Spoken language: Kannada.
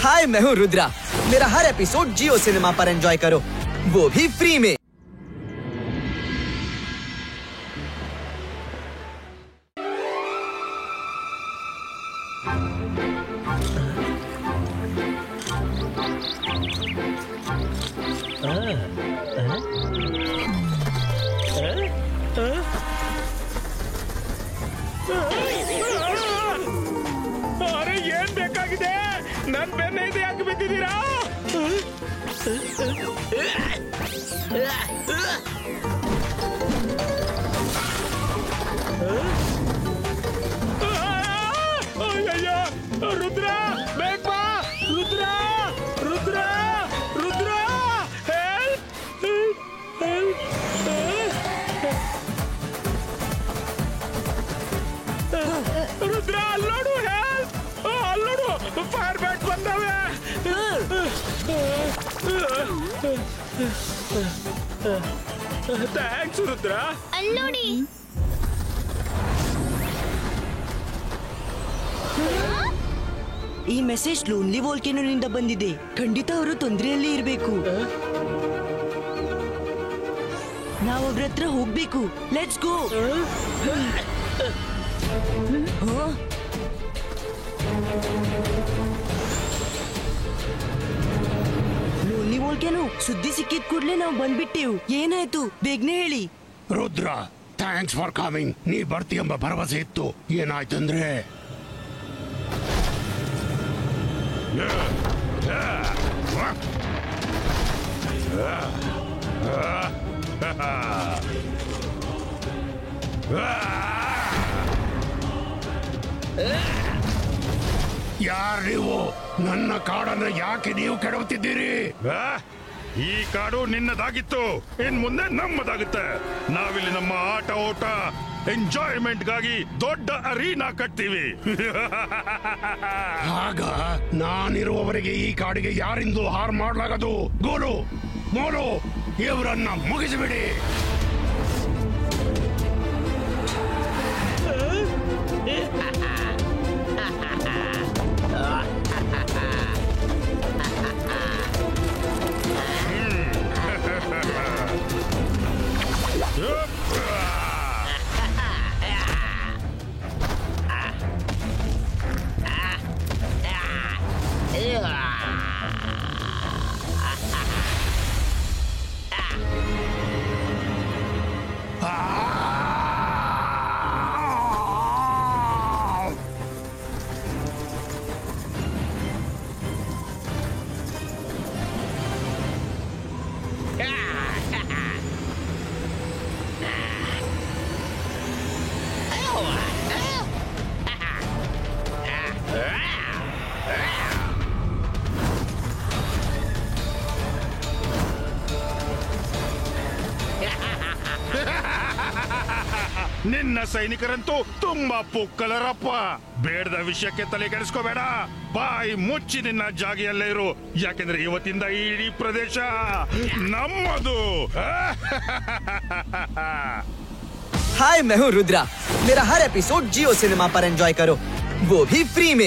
हाय, मैं हूँ रुद्रा। मेरा हर एपिसोड जियो सिनेमा पर एंजॉय करो, वो भी फ्री में। अरे ಏನ್ ಬೇಕಾಗಿದೆ ನನ್ ಬೆನ್ನ ಇದೆ ಯಾಕೆ ಬಿದ್ದಿದ್ದೀರಾ ಅಯ್ಯಯ್ಯ ರುದ್ರ ಬೇಗ ಬಾ ರುದ್ರ ರುದ್ರ ರುದ್ರ ರುದ್ರ ಅಲ್ಲೋಡು ಅಲ್ಲೋಡು ಫೈರ್ ಬ್ಯಾಟ್ ಬಂದವೆ ಥ್ಯಾಂಕ್ಸ್ ರುದ್ರ ಅಲ್ಲೋಡಿ ಈ ಮೆಸೇಜ್ ಲೋನ್ಲಿ ವೋಲ್ಕೆನೋನಿಂದ ಬಂದಿದೆ. ಖಂಡಿತ ಅವರು ತೊಂದರೆಯಲ್ಲಿ ಇರಬೇಕು. ನಾವು ಅವ್ರ ಹತ್ರ ಹೋಗ್ಬೇಕು. Let's go. ಲೋನ್ಲಿ ವೋಲ್ಕೆನೋ ಸುದ್ದಿ ಸಿಕ್ಕಿದ ಕೂಡಲೇ ನಾವು ಬಂದ್ಬಿಟ್ಟೆವು. ಏನಾಯ್ತು ಬೇಗನೆ ಹೇಳಿ. Rudra, thanks for coming. ನೀ ಬರ್ತಿ ಎಂಬ ಭರವಸೆ ಇತ್ತು. ಏನಾಯ್ತಂದ್ರೆ ಯಾರು ನೀವು? ನನ್ನ ಕಾಡನ್ನ ಯಾಕೆ ನೀವು ಕೆಡವುತ್ತಿದ್ದೀರಿ? ಈ ಕಾಡು ನಿನ್ನದಾಗಿತ್ತು, ಇನ್ ಮುಂದೆ ನಮ್ಮದಾಗುತ್ತೆ. ನಾವಿಲ್ಲಿ ನಮ್ಮ ಆಟ ಓಟ ಎಂಜಾಯ್ಮೆಂಟ್ಗಾಗಿ ದೊಡ್ಡ ಅರೀನಾ ಕಟ್ತೀವಿ. ಆಗ ನಾನಿರುವವರೆಗೆ ಈ ಕಾಡಿಗೆ ಯಾರಿಂದೂ ಹಾರ್ ಮಾಡಲಾಗದು. ಗೋಲು ಮೋಲು ಇವರನ್ನ ಮುಗಿಸಿಬಿಡಿ. ನಿನ್ನ ಸೈನಿಕರಂತೂ ತುಂಬಾ ಪುಕ್ಕಲರಪ್ಪ. ಬೇಡದ ವಿಷಯಕ್ಕೆ ತಲೆ ಕೆಡಿಸ್ಕೋಬೇಡ. ಬಾಯಿ ಮುಚ್ಚಿ ನಿನ್ನ ಜಾಗಿಯಲ್ಲೇ ಇರು, ಯಾಕೆಂದ್ರೆ ಇವತ್ತಿಂದ ಈ ಇಡೀ ಪ್ರದೇಶ ನಮ್ಮದು. हाय, मैं हूँ रुद्रा। मेरा हर एपिसोड जियो सिनेमा पर एंजॉय करो, वो भी फ्री में।